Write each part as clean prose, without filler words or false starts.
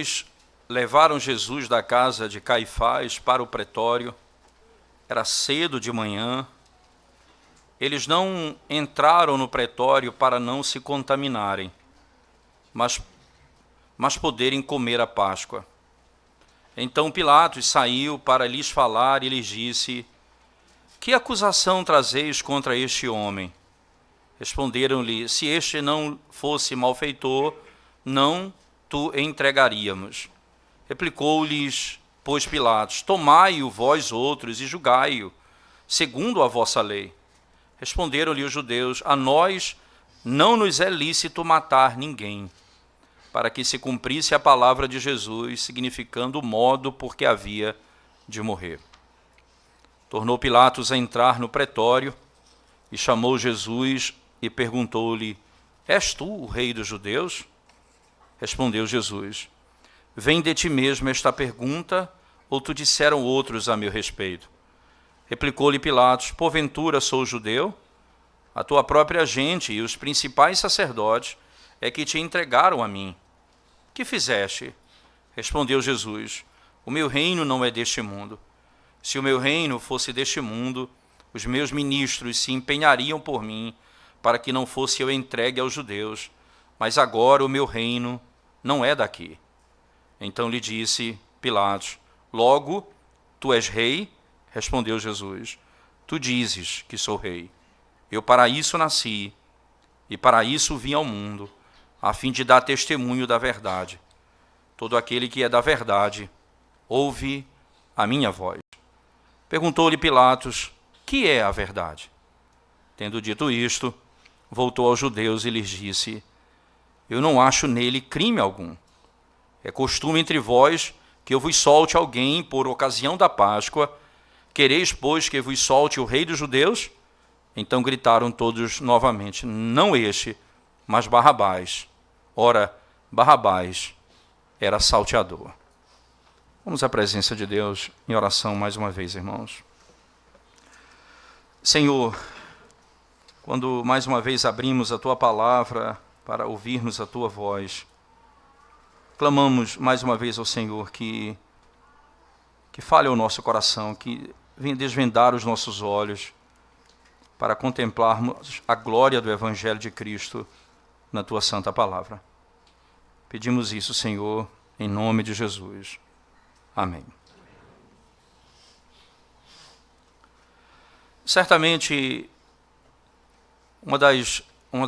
Depois levaram Jesus da casa de Caifás para o pretório. Era cedo de manhã. Eles não entraram no pretório para não se contaminarem, mas poderem comer a Páscoa. Então Pilatos saiu para lhes falar e lhes disse: que acusação trazeis contra este homem? Responderam-lhe: se este não fosse malfeitor, não te entregaríamos. Replicou-lhes, pois, Pilatos: tomai-o vós outros e julgai-o, segundo a vossa lei. Responderam-lhe os judeus: a nós não nos é lícito matar ninguém, para que se cumprisse a palavra de Jesus, significando o modo por que havia de morrer. Tornou Pilatos a entrar no pretório e chamou Jesus e perguntou-lhe: és tu o rei dos judeus? Respondeu Jesus: vem de ti mesmo esta pergunta, ou te disseram outros a meu respeito? Replicou-lhe Pilatos: porventura sou judeu? A tua própria gente e os principais sacerdotes é que te entregaram a mim. Que fizeste? Respondeu Jesus: o meu reino não é deste mundo. Se o meu reino fosse deste mundo, os meus ministros se empenhariam por mim, para que não fosse eu entregue aos judeus. Mas agora o meu reino não é daqui. Então lhe disse Pilatos: logo, tu és rei? Respondeu Jesus: tu dizes que sou rei. Eu para isso nasci, e para isso vim ao mundo, a fim de dar testemunho da verdade. Todo aquele que é da verdade, ouve a minha voz. Perguntou-lhe Pilatos: que é a verdade? Tendo dito isto, voltou aos judeus e lhes disse: eu não acho nele crime algum. É costume entre vós que eu vos solte alguém por ocasião da Páscoa. Quereis, pois, que vos solte o rei dos judeus? Então gritaram todos novamente: não este, mas Barrabás. Ora, Barrabás era salteador. Vamos à presença de Deus em oração mais uma vez, irmãos. Senhor, quando mais uma vez abrimos a Tua palavra para ouvirmos a Tua voz, clamamos mais uma vez ao Senhor que fale ao nosso coração, que venha desvendar os nossos olhos para contemplarmos a glória do Evangelho de Cristo na Tua santa palavra. Pedimos isso, Senhor, em nome de Jesus. Amém. Certamente, uma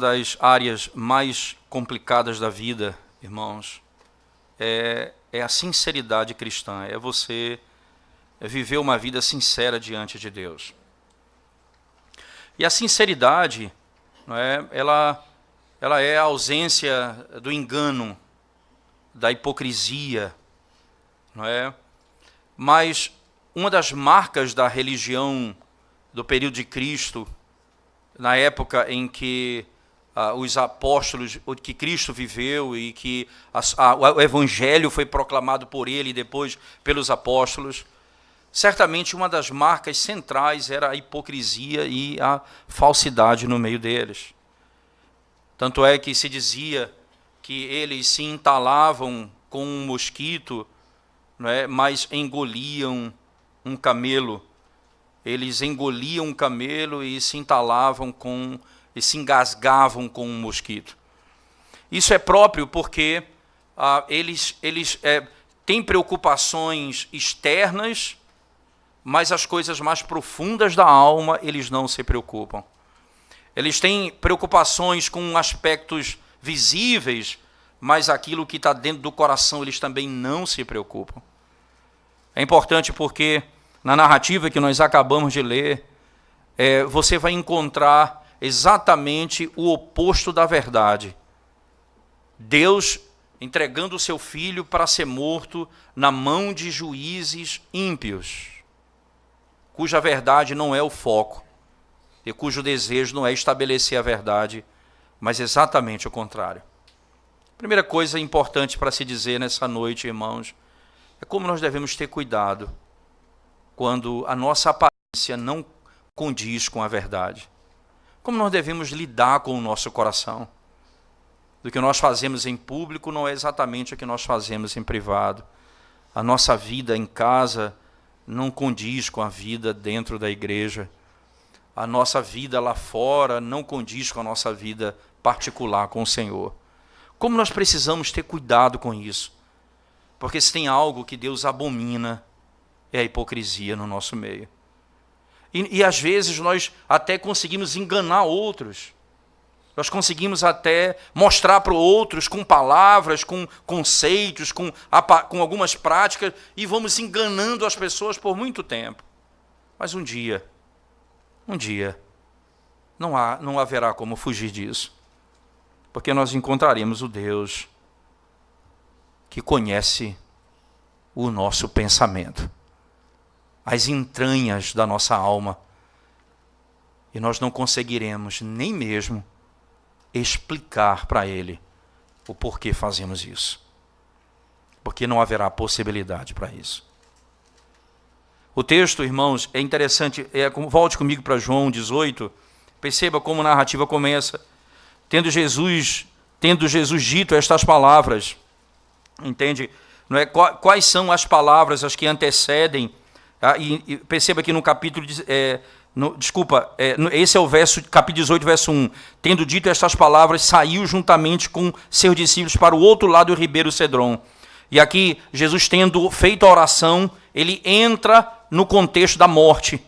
das áreas mais complicadas da vida, irmãos, é a sinceridade cristã, é você viver uma vida sincera diante de Deus. E a sinceridade, não é, ela é a ausência do engano, da hipocrisia, não é? Mas uma das marcas da religião do período de Cristo, na época em que os apóstolos, que Cristo viveu e que o Evangelho foi proclamado por ele e depois pelos apóstolos, certamente uma das marcas centrais era a hipocrisia e a falsidade no meio deles. Tanto é que se dizia que eles se entalavam com um mosquito, não é? Mas engoliam um camelo. Eles engoliam um camelo e se entalavam e se engasgavam com um mosquito. Isso é próprio porque eles têm preocupações externas, mas as coisas mais profundas da alma eles não se preocupam. Eles têm preocupações com aspectos visíveis, mas aquilo que está dentro do coração eles também não se preocupam. É importante porque na narrativa que nós acabamos de ler, você vai encontrar exatamente o oposto da verdade. Deus entregando o seu filho para ser morto na mão de juízes ímpios, cuja verdade não é o foco, e cujo desejo não é estabelecer a verdade, mas exatamente o contrário. Primeira coisa importante para se dizer nessa noite, irmãos, é como nós devemos ter cuidado quando a nossa aparência não condiz com a verdade. Como nós devemos lidar com o nosso coração. do que nós fazemos em público não é exatamente o que nós fazemos em privado. A nossa vida em casa não condiz com a vida dentro da igreja. A nossa vida lá fora não condiz com a nossa vida particular com o Senhor. Como nós precisamos ter cuidado com isso? Porque se tem algo que Deus abomina, é a hipocrisia no nosso meio. E às vezes nós até conseguimos enganar outros. Nós conseguimos até mostrar para outros com palavras, com conceitos, com algumas práticas, e vamos enganando as pessoas por muito tempo. Mas um dia, não haverá como fugir disso. Porque nós encontraremos o Deus que conhece o nosso pensamento, as entranhas da nossa alma. E nós não conseguiremos nem mesmo explicar para Ele o porquê fazemos isso. Porque não haverá possibilidade para isso. O texto, irmãos, é interessante. Volte comigo para João 18. Perceba como a narrativa começa. Tendo Jesus dito estas palavras. Entende? Não é? Quais são as palavras, as que antecedem? E perceba que no capítulo... esse é o capítulo 18, verso 1. Tendo dito estas palavras, saiu juntamente com seus discípulos para o outro lado do ribeiro Cedron. E aqui, Jesus tendo feito a oração, ele entra no contexto da morte.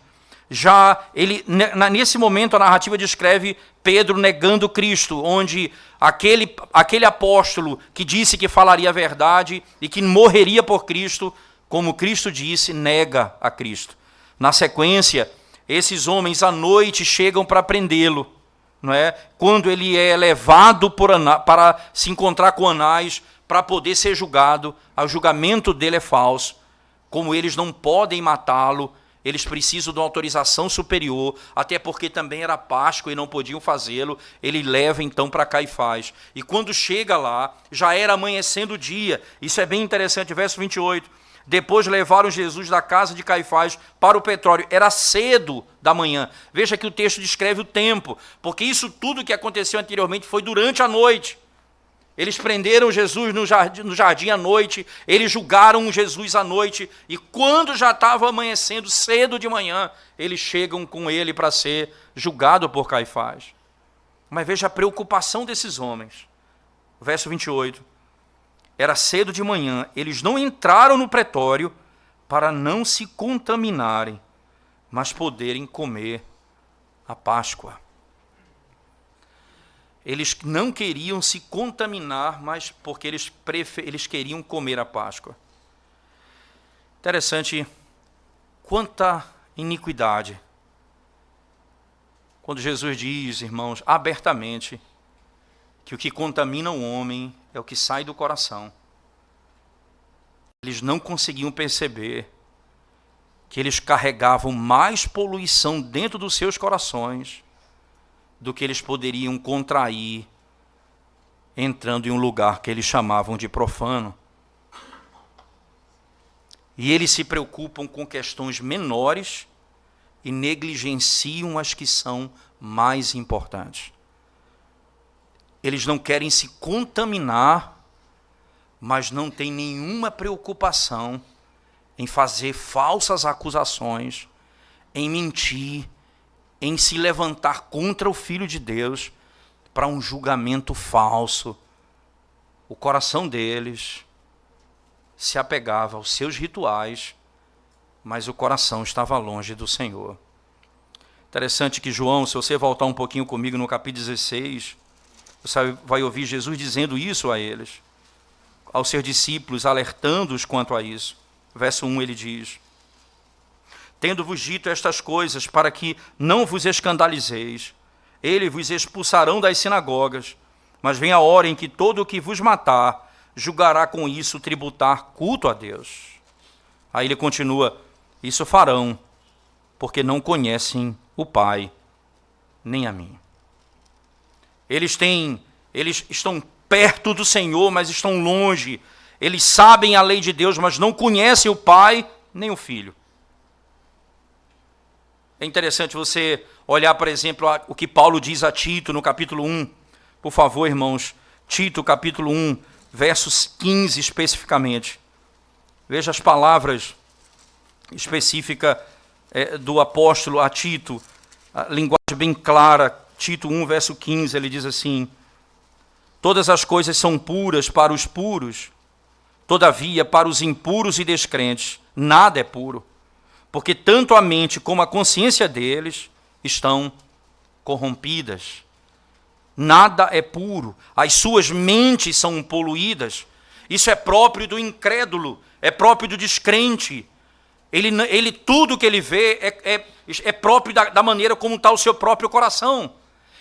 Nesse momento, a narrativa descreve Pedro negando Cristo, onde aquele apóstolo que disse que falaria a verdade e que morreria por Cristo, como Cristo disse, nega a Cristo. Na sequência, esses homens à noite chegam para prendê-lo, não é? Quando ele é levado para se encontrar com Anás, para poder ser julgado, o julgamento dele é falso. Como eles não podem matá-lo, eles precisam de uma autorização superior, até porque também era Páscoa e não podiam fazê-lo. Ele leva então para Caifás. E quando chega lá, já era amanhecendo o dia. Isso é bem interessante, verso 28. Depois levaram Jesus da casa de Caifás para o pretório. Era cedo da manhã. Veja que o texto descreve o tempo, porque isso tudo que aconteceu anteriormente foi durante a noite. Eles prenderam Jesus no jardim à noite, eles julgaram Jesus à noite, e quando já estava amanhecendo, cedo de manhã, eles chegam com ele para ser julgado por Caifás. Mas veja a preocupação desses homens. Verso 28. Era cedo de manhã, eles não entraram no pretório para não se contaminarem, mas poderem comer a Páscoa. Eles não queriam se contaminar, mas porque eles queriam comer a Páscoa. Interessante, quanta iniquidade. Quando Jesus diz, irmãos, abertamente, que o que contamina o homem é o que sai do coração. Eles não conseguiam perceber que eles carregavam mais poluição dentro dos seus corações do que eles poderiam contrair entrando em um lugar que eles chamavam de profano. E eles se preocupam com questões menores e negligenciam as que são mais importantes. Eles não querem se contaminar, mas não têm nenhuma preocupação em fazer falsas acusações, em mentir, em se levantar contra o Filho de Deus para um julgamento falso. O coração deles se apegava aos seus rituais, mas o coração estava longe do Senhor. Interessante que João, se você voltar um pouquinho comigo no capítulo 16, você vai ouvir Jesus dizendo isso a eles, aos seus discípulos, alertando-os quanto a isso. Verso 1 ele diz: tendo-vos dito estas coisas, para que não vos escandalizeis, eles vos expulsarão das sinagogas, mas vem a hora em que todo o que vos matar, julgará com isso tributar culto a Deus. Aí ele continua: isso farão, porque não conhecem o Pai, nem a mim. Eles estão perto do Senhor, mas estão longe. Eles sabem a lei de Deus, mas não conhecem o Pai, nem o Filho. É interessante você olhar, por exemplo, o que Paulo diz a Tito no capítulo 1. Por favor, irmãos, Tito, capítulo 1, versos 15 especificamente. Veja as palavras específicas do apóstolo a Tito, a linguagem bem clara. Tito 1, verso 15, ele diz assim: todas as coisas são puras para os puros, todavia para os impuros e descrentes nada é puro, porque tanto a mente como a consciência deles estão corrompidas. Nada é puro, as suas mentes são poluídas. Isso é próprio do incrédulo, é próprio do descrente. Ele tudo que ele vê é próprio da maneira como está o seu próprio coração.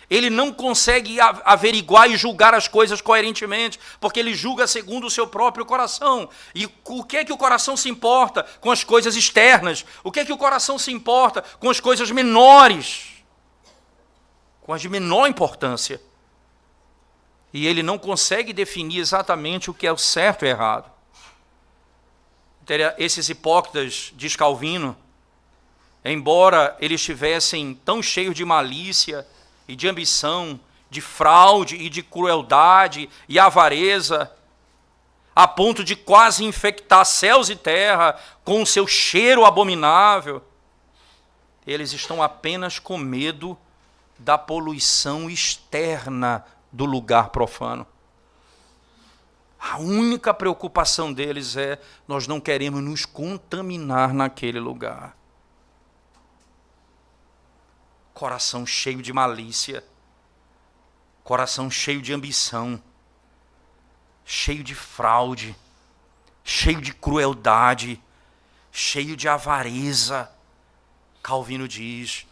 Ele não consegue averiguar e julgar as coisas coerentemente, porque ele julga segundo o seu próprio coração. E o que é que o coração se importa com as coisas externas? O que é que o coração se importa com as coisas menores, com as de menor importância? E ele não consegue definir exatamente o que é o certo e errado. Esses hipócritas, diz Calvino, embora eles estivessem tão cheios de malícia e de ambição, de fraude e de crueldade e avareza, a ponto de quase infectar céus e terra com o seu cheiro abominável, eles estão apenas com medo da poluição externa do lugar profano. A única preocupação deles é: nós não queremos nos contaminar naquele lugar. Coração cheio de malícia, coração cheio de ambição, cheio de fraude, cheio de crueldade, cheio de avareza. Calvino diz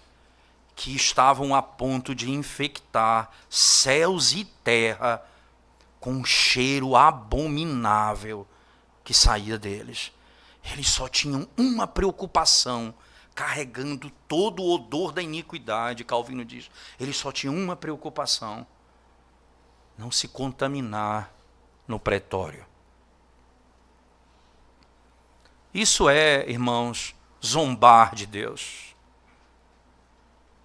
que estavam a ponto de infectar céus e terra com um cheiro abominável que saía deles. Eles só tinham uma preocupação, carregando todo o odor da iniquidade. Calvino diz, eles só tinham uma preocupação: não se contaminar no pretório. Isso é, irmãos, zombar de Deus.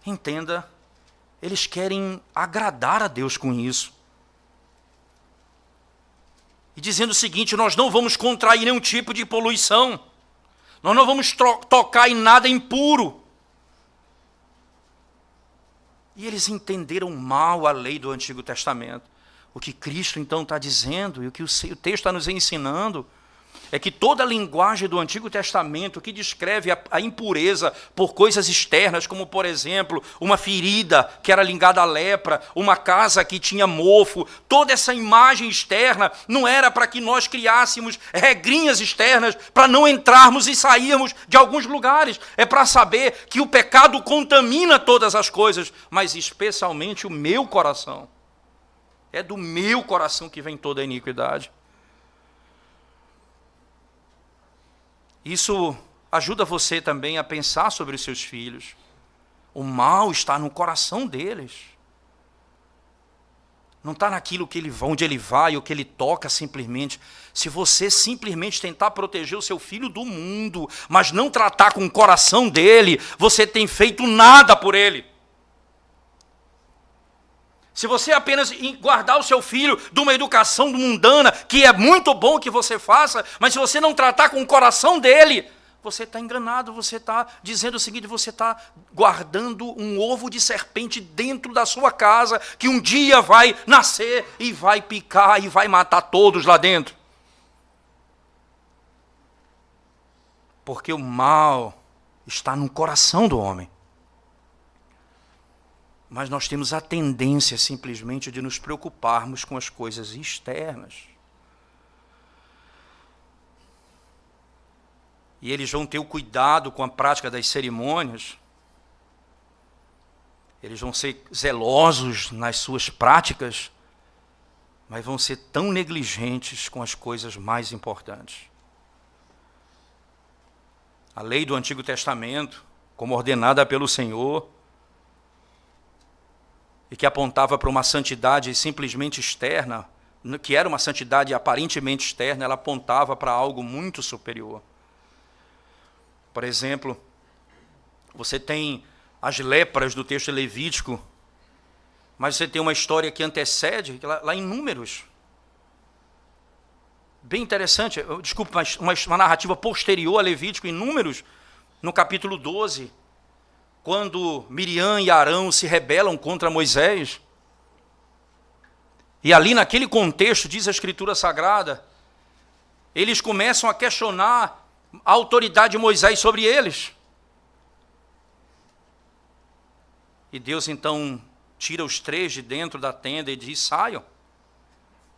Entenda, eles querem agradar a Deus com isso. E dizendo o seguinte: nós não vamos contrair nenhum tipo de poluição, nós não vamos tocar em nada impuro. E eles entenderam mal a lei do Antigo Testamento. O que Cristo então está dizendo, e o que o texto está nos ensinando, é que toda a linguagem do Antigo Testamento que descreve a impureza por coisas externas, como, por exemplo, uma ferida que era ligada à lepra, uma casa que tinha mofo, toda essa imagem externa não era para que nós criássemos regrinhas externas para não entrarmos e sairmos de alguns lugares. É para saber que o pecado contamina todas as coisas, mas especialmente o meu coração. É do meu coração que vem toda a iniquidade. Isso ajuda você também a pensar sobre os seus filhos. O mal está no coração deles. Não está naquilo que onde ele vai ou que ele toca simplesmente. Se você simplesmente tentar proteger o seu filho do mundo, mas não tratar com o coração dele, você tem feito nada por ele. Se você apenas guardar o seu filho de uma educação mundana, que é muito bom que você faça, mas se você não tratar com o coração dele, você está enganado, você está dizendo o seguinte: você está guardando um ovo de serpente dentro da sua casa, que um dia vai nascer e vai picar e vai matar todos lá dentro. Porque o mal está no coração do homem. Mas nós temos a tendência simplesmente de nos preocuparmos com as coisas externas. E eles vão ter o cuidado com a prática das cerimônias. Eles vão ser zelosos nas suas práticas, mas vão ser tão negligentes com as coisas mais importantes. A lei do Antigo Testamento, como ordenada pelo Senhor, e que apontava para uma santidade simplesmente externa, que era uma santidade aparentemente externa, ela apontava para algo muito superior. Por exemplo, você tem as lepras do texto levítico, Mas você tem uma história que antecede, lá em Números. Bem interessante, desculpa, mas uma narrativa posterior a Levítico, em Números, no capítulo 12, quando Miriam e Arão se rebelam contra Moisés. E ali naquele contexto, diz a Escritura Sagrada, eles começam a questionar a autoridade de Moisés sobre eles. E Deus então tira os 3 de dentro da tenda e diz: saiam.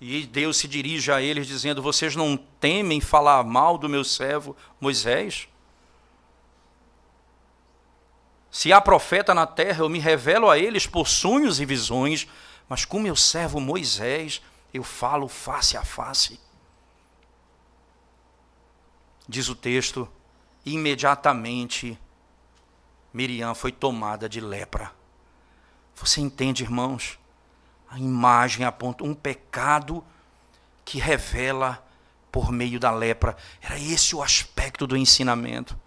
E Deus se dirige a eles dizendo: vocês não temem falar mal do meu servo Moisés? Se há profeta na terra, eu me revelo a eles por sonhos e visões, mas com meu servo Moisés eu falo face a face. Diz o texto, imediatamente Miriam foi tomada de lepra. Você entende, irmãos? A imagem aponta um pecado que revela por meio da lepra. Era esse o aspecto do ensinamento.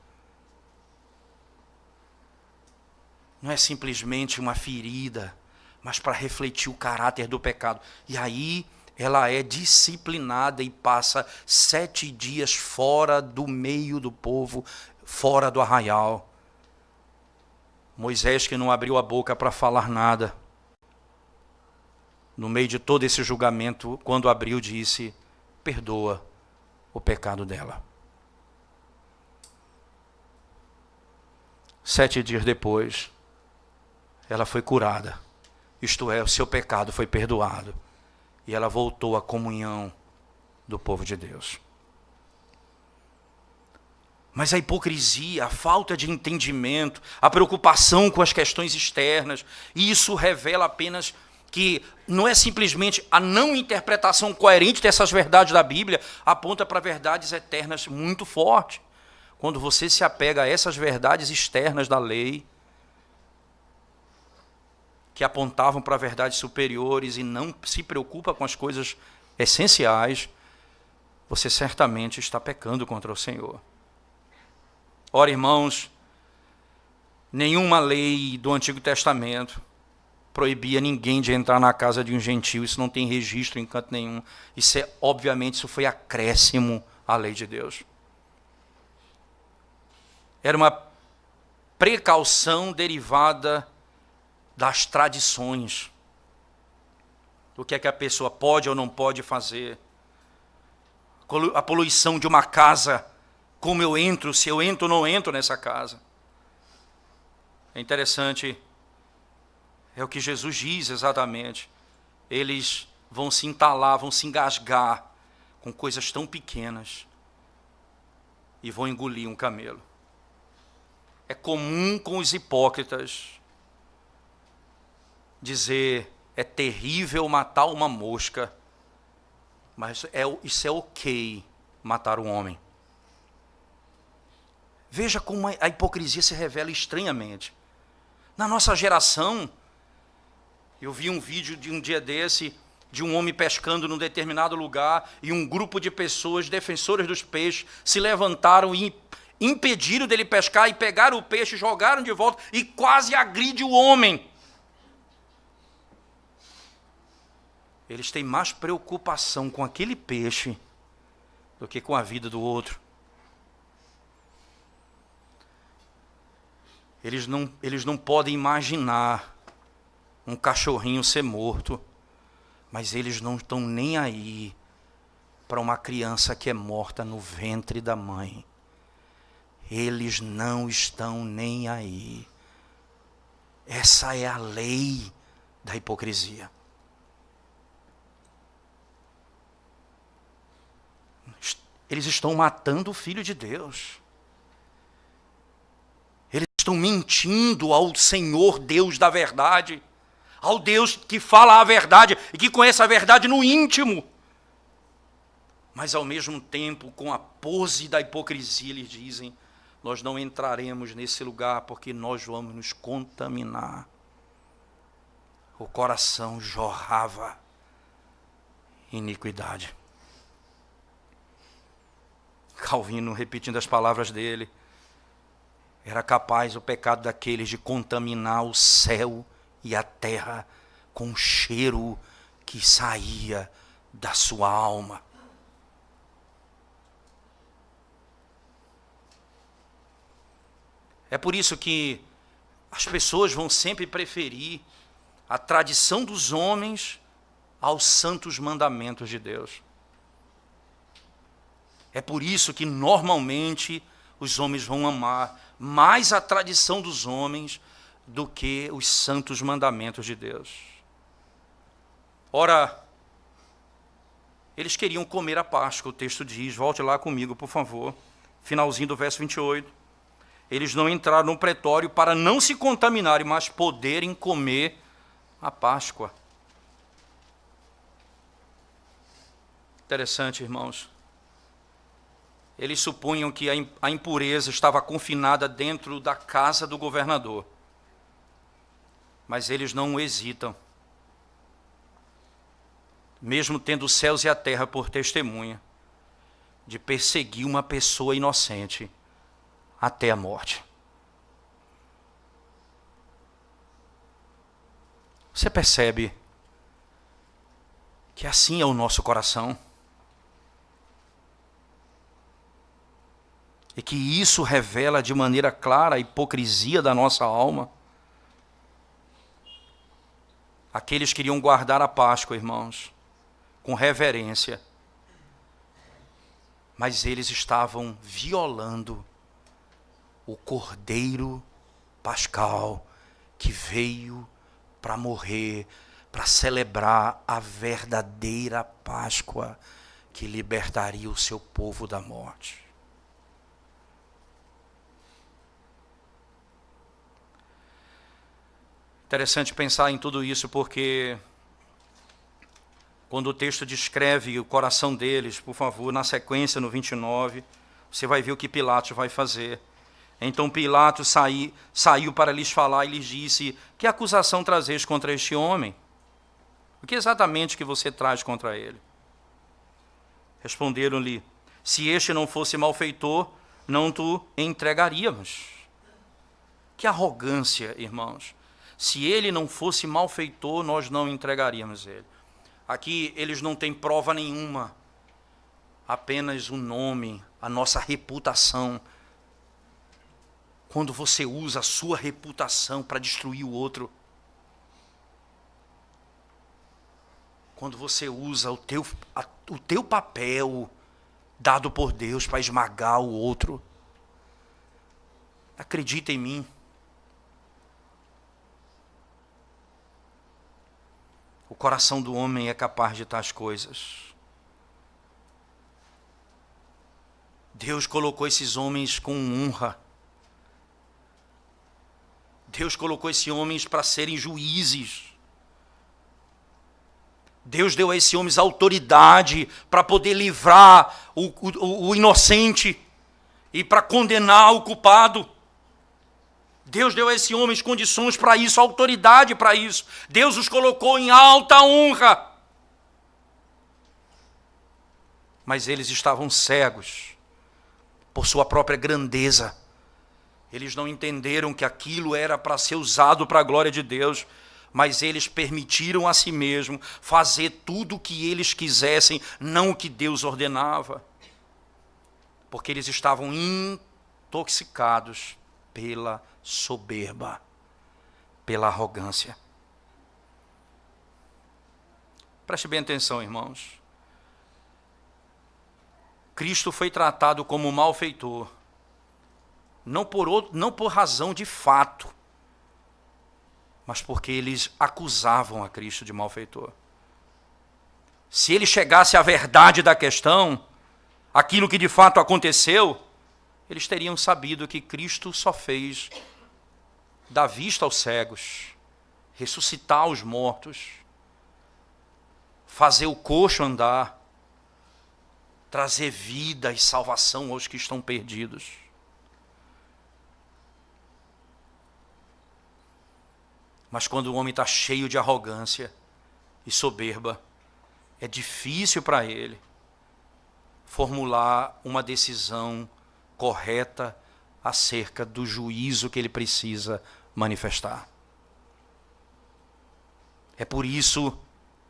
Não é simplesmente uma ferida, mas para refletir o caráter do pecado. E aí ela é disciplinada e passa 7 dias fora do meio do povo, fora do arraial. Moisés, que não abriu a boca para falar nada, no meio de todo esse julgamento, quando abriu, disse: perdoa o pecado dela. 7 dias depois, ela foi curada. Isto é, o seu pecado foi perdoado. E ela voltou à comunhão do povo de Deus. Mas a hipocrisia, a falta de entendimento, a preocupação com as questões externas, isso revela apenas que não é simplesmente a não interpretação coerente dessas verdades da Bíblia, aponta para verdades eternas muito fortes. Quando você se apega a essas verdades externas da lei, que apontavam para verdades superiores e não se preocupa com as coisas essenciais, você certamente está pecando contra o Senhor. Ora, irmãos, nenhuma lei do Antigo Testamento proibia ninguém de entrar na casa de um gentio. Isso não tem registro em canto nenhum. Obviamente, isso foi acréscimo à lei de Deus. Era uma precaução derivada das tradições. Do que é que a pessoa pode ou não pode fazer. A poluição de uma casa, como eu entro, se eu entro ou não entro nessa casa. É interessante, é o que Jesus diz exatamente. Eles vão se entalar, vão se engasgar com coisas tão pequenas e vão engolir um camelo. É comum com os hipócritas dizer: é terrível matar uma mosca, mas isso é ok, matar um homem. Veja como a hipocrisia se revela estranhamente. Na nossa geração, eu vi um vídeo de um dia desse, de um homem pescando num determinado lugar, e um grupo de pessoas, defensores dos peixes, se levantaram e impediram dele pescar, e pegaram o peixe, jogaram de volta, e quase agride o homem. Eles têm mais preocupação com aquele peixe do que com a vida do outro. Eles não podem imaginar um cachorrinho ser morto, mas eles não estão nem aí para uma criança que é morta no ventre da mãe. Eles não estão nem aí. Essa é a lei da hipocrisia. Eles estão matando o Filho de Deus. Eles estão mentindo ao Senhor Deus da verdade, ao Deus que fala a verdade e que conhece a verdade no íntimo. Mas ao mesmo tempo, com a pose da hipocrisia, eles dizem: nós não entraremos nesse lugar porque nós vamos nos contaminar. O coração jorrava iniquidade. Calvino, repetindo as palavras dele, era capaz o pecado daqueles de contaminar o céu e a terra com o cheiro que saía da sua alma. É por isso que as pessoas vão sempre preferir a tradição dos homens aos santos mandamentos de Deus. É por isso que normalmente os homens vão amar mais a tradição dos homens do que os santos mandamentos de Deus. Ora, eles queriam comer a Páscoa, o texto diz, volte lá comigo, por favor, finalzinho do verso 28. Eles não entraram no pretório para não se contaminarem, mas poderem comer a Páscoa. Interessante, irmãos. Eles supunham que a impureza estava confinada dentro da casa do governador. Mas eles não hesitam, mesmo tendo os céus e a terra por testemunha, de perseguir uma pessoa inocente até a morte. Você percebe que assim é o nosso coração? E que isso revela de maneira clara a hipocrisia da nossa alma? Aqueles queriam guardar a Páscoa, irmãos, com reverência, mas eles estavam violando o Cordeiro Pascal que veio para morrer, para celebrar a verdadeira Páscoa que libertaria o seu povo da morte. Interessante pensar em tudo isso, porque quando o texto descreve o coração deles, por favor, na sequência, no 29, você vai ver o que Pilatos vai fazer. Então Pilatos saiu para lhes falar e lhes disse: que acusação trazeis contra este homem? O que exatamente que você traz contra ele? Responderam-lhe: se este não fosse malfeitor, não te entregaríamos. Que arrogância, irmãos. Se ele não fosse malfeitor, nós não entregaríamos ele. Aqui eles não têm prova nenhuma, apenas o nome, a nossa reputação. Quando você usa a sua reputação para destruir o outro, quando você usa o teu papel dado por Deus para esmagar o outro, acredita em mim. O coração do homem é capaz de tais coisas. Deus colocou esses homens com honra. Deus colocou esses homens para serem juízes. Deus deu a esses homens autoridade para poder livrar o inocente e para condenar o culpado. Deus deu a esses homens condições para isso, autoridade para isso. Deus os colocou em alta honra. Mas eles estavam cegos por sua própria grandeza. Eles não entenderam que aquilo era para ser usado para a glória de Deus, mas eles permitiram a si mesmo fazer tudo o que eles quisessem, não o que Deus ordenava. Porque eles estavam intoxicados pela soberba, pela arrogância. Preste bem atenção, irmãos. Cristo foi tratado como malfeitor, não por razão de fato, mas porque eles acusavam a Cristo de malfeitor. Se ele chegasse à verdade da questão, aquilo que de fato aconteceu, eles teriam sabido que Cristo só fez dar vista aos cegos, ressuscitar os mortos, fazer o coxo andar, trazer vida e salvação aos que estão perdidos. Mas quando o homem está cheio de arrogância e soberba, é difícil para ele formular uma decisão correta acerca do juízo que ele precisa manifestar. É por isso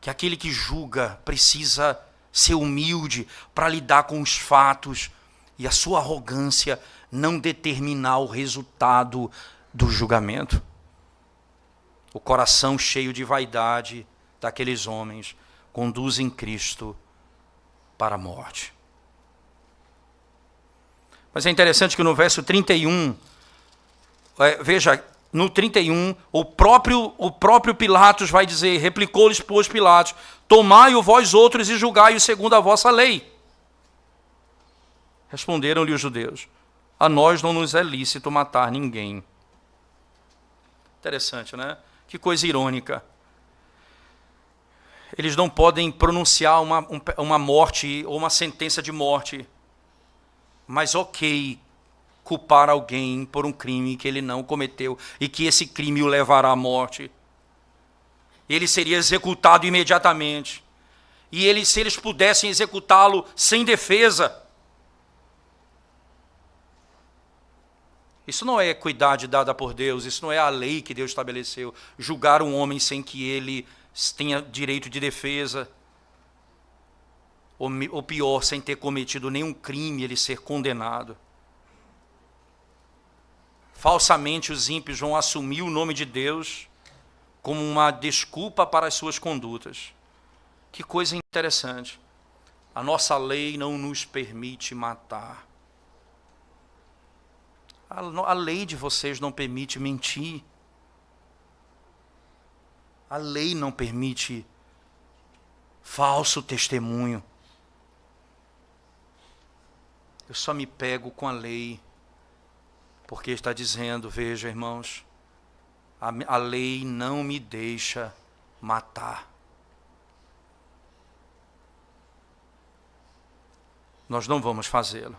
que aquele que julga precisa ser humilde para lidar com os fatos e a sua arrogância não determinar o resultado do julgamento. O coração cheio de vaidade daqueles homens conduzem Cristo para a morte. Mas é interessante que no verso 31, veja, no 31, o próprio Pilatos vai dizer, replicou-lhes, pois, Pilatos, tomai-o vós outros e julgai-o segundo a vossa lei. Responderam-lhe os judeus, a nós não nos é lícito matar ninguém. Interessante, né? Que coisa irônica. Eles não podem pronunciar uma morte ou uma sentença de morte, mas ok, culpar alguém por um crime que ele não cometeu e que esse crime o levará à morte. Ele seria executado imediatamente. E se eles pudessem executá-lo sem defesa, isso não é equidade dada por Deus, isso não é a lei que Deus estabeleceu. Julgar um homem sem que ele tenha direito de defesa, ou pior, sem ter cometido nenhum crime, ele ser condenado. Falsamente os ímpios vão assumir o nome de Deus como uma desculpa para as suas condutas. Que coisa interessante. A nossa lei não nos permite matar. A lei de vocês não permite mentir. A lei não permite falso testemunho. Eu só me pego com a lei, porque está dizendo, veja, irmãos, a lei não me deixa matar. Nós não vamos fazê-lo.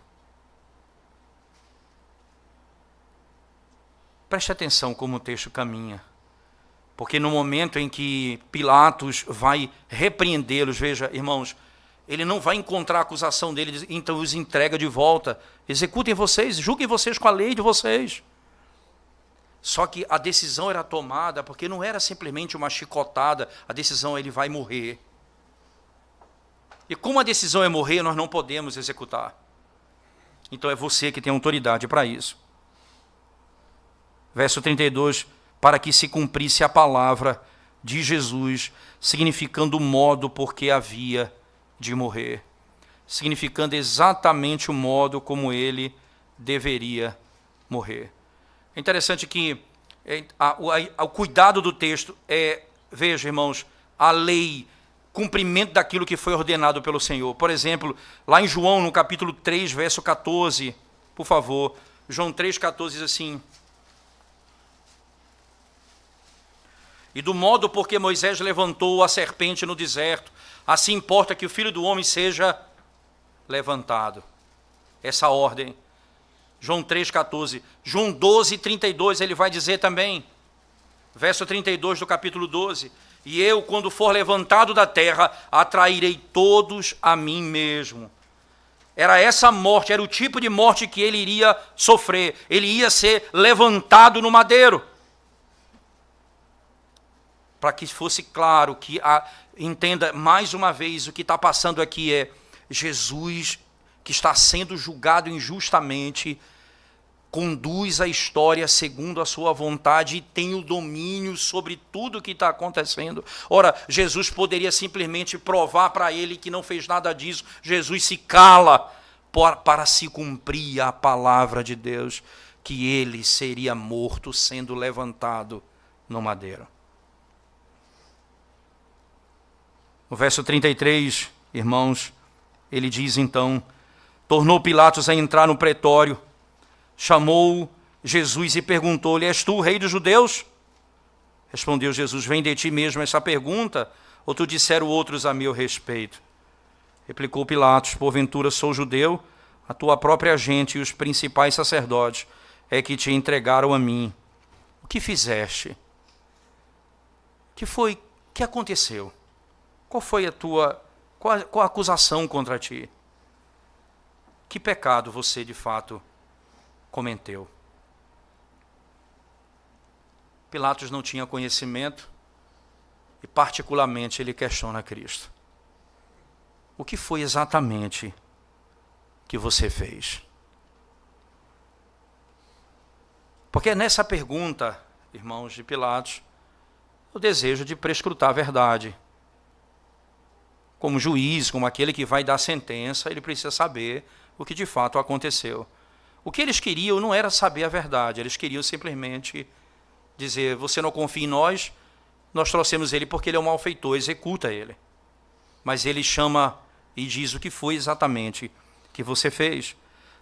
Preste atenção como o texto caminha. Porque no momento em que Pilatos vai repreendê-los, veja, irmãos, ele não vai encontrar a acusação dele, então os entrega de volta. Executem vocês, julguem vocês com a lei de vocês. Só que a decisão era tomada, porque não era simplesmente uma chicotada, a decisão ele vai morrer. E como a decisão é morrer, nós não podemos executar. Então é você que tem autoridade para isso. Verso 32, para que se cumprisse a palavra de Jesus, significando o modo por que havia de morrer, significando exatamente o modo como ele deveria morrer. É interessante que o cuidado do texto veja, irmãos, a lei, cumprimento daquilo que foi ordenado pelo Senhor. Por exemplo, lá em João, no capítulo 3, verso 14, por favor, João 3, 14 diz assim: e do modo por que Moisés levantou a serpente no deserto, assim importa que o Filho do Homem seja levantado. Essa ordem. João 3,14. João 12,32, ele vai dizer também, verso 32 do capítulo 12, e eu, quando for levantado da terra, atrairei todos a mim mesmo. Era essa morte, era o tipo de morte que ele iria sofrer. Ele ia ser levantado no madeiro. Para que fosse claro, que entenda mais uma vez, o que está passando aqui é Jesus, que está sendo julgado injustamente, conduz a história segundo a sua vontade e tem o domínio sobre tudo o que está acontecendo. Ora, Jesus poderia simplesmente provar para ele que não fez nada disso. Jesus se cala para se cumprir a palavra de Deus, que ele seria morto sendo levantado no madeiro. No verso 33, irmãos, ele diz então, tornou Pilatos a entrar no pretório, chamou Jesus e perguntou-lhe, és tu o rei dos judeus? Respondeu Jesus, vem de ti mesmo essa pergunta, ou tu disseram outros a meu respeito? Replicou Pilatos, porventura sou judeu, a tua própria gente e os principais sacerdotes é que te entregaram a mim. O que fizeste? Que aconteceu? Qual foi qual a acusação contra ti? Que pecado você de fato cometeu? Pilatos não tinha conhecimento e particularmente ele questiona Cristo. O que foi exatamente que você fez? Porque é nessa pergunta, irmãos, de Pilatos, o desejo de prescrutar a verdade. Como juiz, como aquele que vai dar sentença, ele precisa saber o que de fato aconteceu. O que eles queriam não era saber a verdade, eles queriam simplesmente dizer, você não confia em nós, nós trouxemos ele porque ele é um malfeitor, executa ele. Mas ele chama e diz o que foi exatamente que você fez.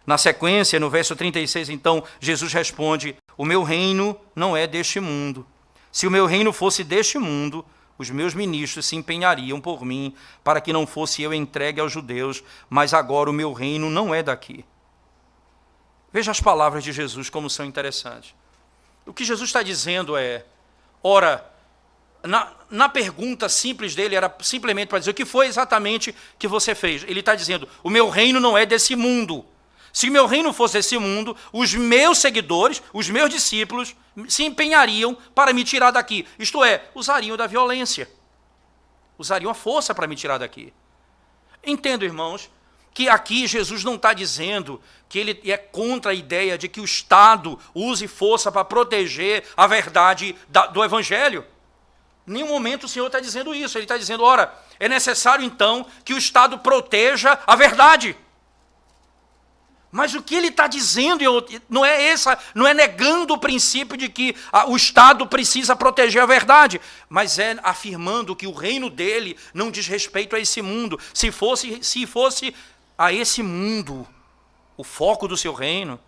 Na sequência, no verso 36, então, Jesus responde, o meu reino não é deste mundo. Se o meu reino fosse deste mundo, os meus ministros se empenhariam por mim, para que não fosse eu entregue aos judeus, mas agora o meu reino não é daqui. Veja as palavras de Jesus como são interessantes. O que Jesus está dizendo é, ora, na pergunta simples dele, era simplesmente para dizer o que foi exatamente que você fez. Ele está dizendo, o meu reino não é desse mundo. Se o meu reino fosse desse mundo, os meus seguidores, os meus discípulos, se empenhariam para me tirar daqui. Isto é, usariam da violência. Usariam a força para me tirar daqui. Entendo, irmãos, que aqui Jesus não está dizendo que ele é contra a ideia de que o Estado use força para proteger a verdade do Evangelho. Em nenhum momento o Senhor está dizendo isso. Ele está dizendo, ora, é necessário então que o Estado proteja a verdade. Mas o que ele está dizendo não é negando o princípio de que o Estado precisa proteger a verdade, mas é afirmando que o reino dele não diz respeito a esse mundo. Se fosse a esse mundo o foco do seu reino,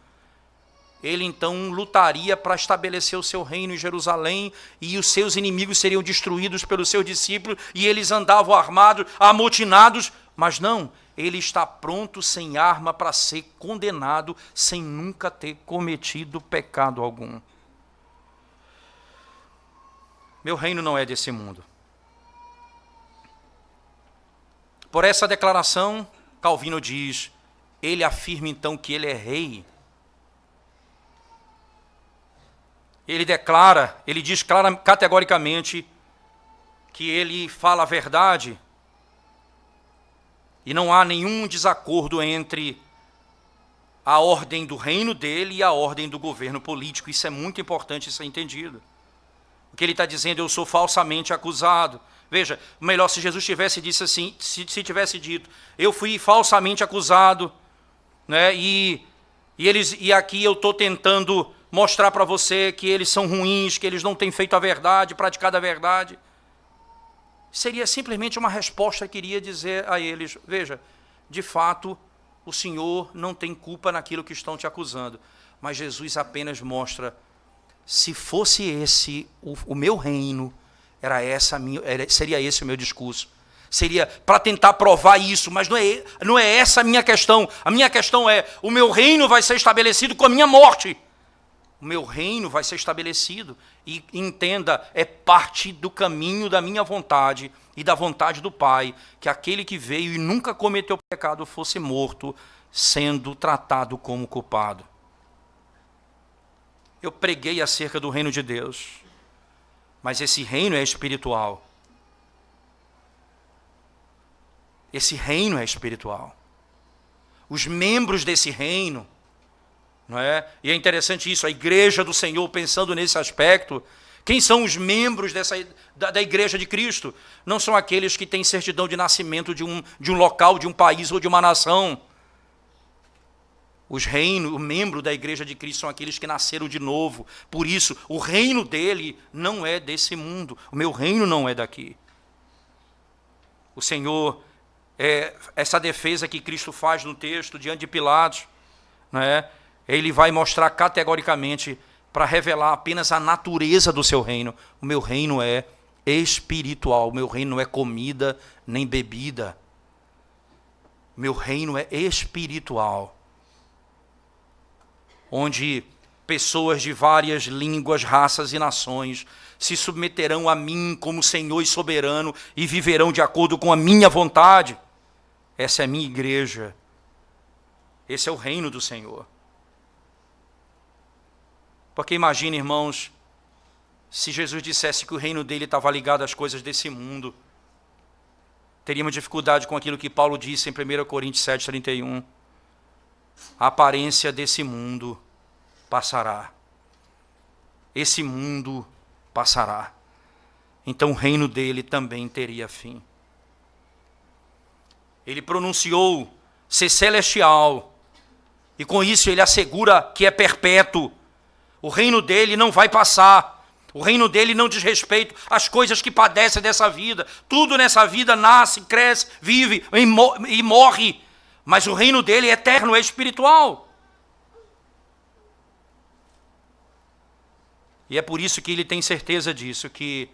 ele então lutaria para estabelecer o seu reino em Jerusalém e os seus inimigos seriam destruídos pelos seus discípulos e eles andavam armados, amotinados, mas não. Ele está pronto, sem arma, para ser condenado, sem nunca ter cometido pecado algum. Meu reino não é desse mundo. Por essa declaração, Calvino diz, ele afirma então que ele é rei. Ele declara, ele diz categoricamente que ele fala a verdade, e não há nenhum desacordo entre a ordem do reino dele e a ordem do governo político. Isso é muito importante ser entendido. O que ele está dizendo, eu sou falsamente acusado. Veja, melhor se Jesus tivesse dito assim, se tivesse dito, eu fui falsamente acusado, né, e aqui eu estou tentando mostrar para você que eles são ruins, que eles não têm feito a verdade, praticado a verdade. Seria simplesmente uma resposta que iria dizer a eles, veja, de fato, o Senhor não tem culpa naquilo que estão te acusando, mas Jesus apenas mostra, se fosse esse o meu reino, seria esse o meu discurso. Seria para tentar provar isso, mas não é essa a minha questão. A minha questão é, o meu reino vai ser estabelecido com a minha morte. O meu reino vai ser estabelecido, e entenda, é parte do caminho da minha vontade e da vontade do Pai, que aquele que veio e nunca cometeu pecado fosse morto, sendo tratado como culpado. Eu preguei acerca do reino de Deus, mas esse reino é espiritual. Esse reino é espiritual. Os membros desse reino, não é? E é interessante isso, a igreja do Senhor, pensando nesse aspecto, quem são os membros da igreja de Cristo? Não são aqueles que têm certidão de nascimento de um local, de um país ou de uma nação. O membro da igreja de Cristo são aqueles que nasceram de novo. Por isso, o reino dele não é desse mundo. O meu reino não é daqui. O Senhor, essa defesa que Cristo faz no texto, diante de Pilatos, não é? Ele vai mostrar categoricamente para revelar apenas a natureza do seu reino. O meu reino é espiritual, o meu reino não é comida nem bebida. O meu reino é espiritual, onde pessoas de várias línguas, raças e nações se submeterão a mim como Senhor e soberano e viverão de acordo com a minha vontade. Essa é a minha igreja. Esse é o reino do Senhor. Porque imagine, irmãos, Se Jesus dissesse que o reino dele estava ligado às coisas desse mundo, teríamos dificuldade com aquilo que Paulo disse em 1 Coríntios 7:31. A aparência desse mundo passará. Esse mundo passará. Então o reino dele também teria fim. Ele pronunciou ser celestial, e com isso ele assegura que é perpétuo. O reino dele não vai passar. O reino dele não diz respeito às coisas que padecem dessa vida. Tudo nessa vida nasce, cresce, vive e morre. Mas o reino dele é eterno, é espiritual. E é por isso que ele tem certeza disso, que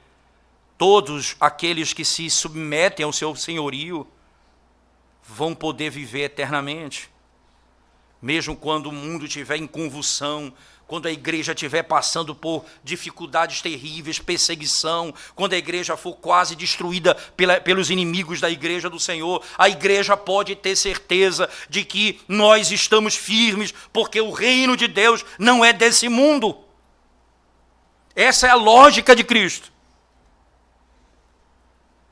todos aqueles que se submetem ao seu senhorio vão poder viver eternamente. Mesmo quando o mundo estiver em convulsão, quando a igreja estiver passando por dificuldades terríveis, perseguição, quando a igreja for quase destruída pelos inimigos da igreja do Senhor, a igreja pode ter certeza de que nós estamos firmes, porque o reino de Deus não é desse mundo. Essa é a lógica de Cristo.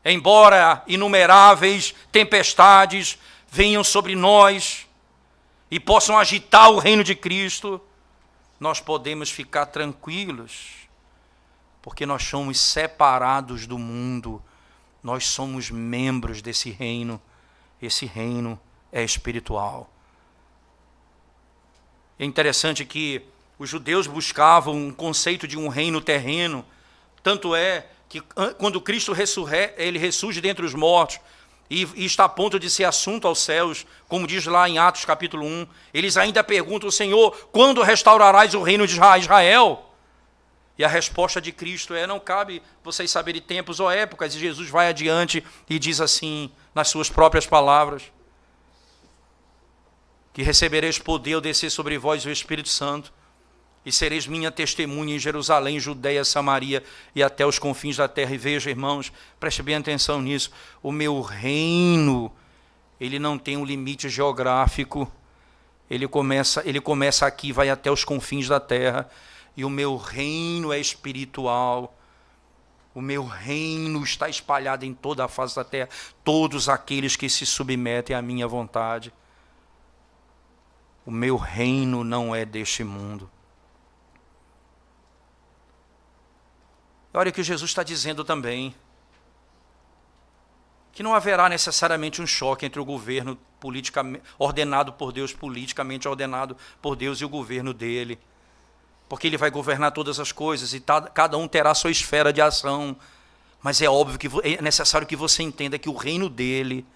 Embora inumeráveis tempestades venham sobre nós e possam agitar o reino de Cristo, nós podemos ficar tranquilos, porque nós somos separados do mundo, nós somos membros desse reino, esse reino é espiritual. É interessante que os judeus buscavam um conceito de um reino terreno, tanto é que quando Cristo ele ressurge dentre os mortos e está a ponto de ser assunto aos céus, como diz lá em Atos capítulo 1, eles ainda perguntam: Senhor, quando restaurarás o reino de Israel? E a resposta de Cristo é: não cabe vocês saberem tempos ou épocas. E Jesus vai adiante e diz assim, nas suas próprias palavras, que recebereis poder ao descer sobre vós o Espírito Santo, e sereis minha testemunha em Jerusalém, Judeia, Samaria e até os confins da terra. E veja, irmãos, preste bem atenção nisso, o meu reino, ele não tem um limite geográfico, ele começa aqui e vai até os confins da terra, e o meu reino é espiritual, o meu reino está espalhado em toda a face da terra, todos aqueles que se submetem à minha vontade. O meu reino não é deste mundo. Olha o que Jesus está dizendo também, que não haverá necessariamente um choque entre o governo ordenado por Deus, politicamente ordenado por Deus, e o governo dele, porque ele vai governar todas as coisas e cada um terá sua esfera de ação, mas é óbvio que é necessário que você entenda que o reino dele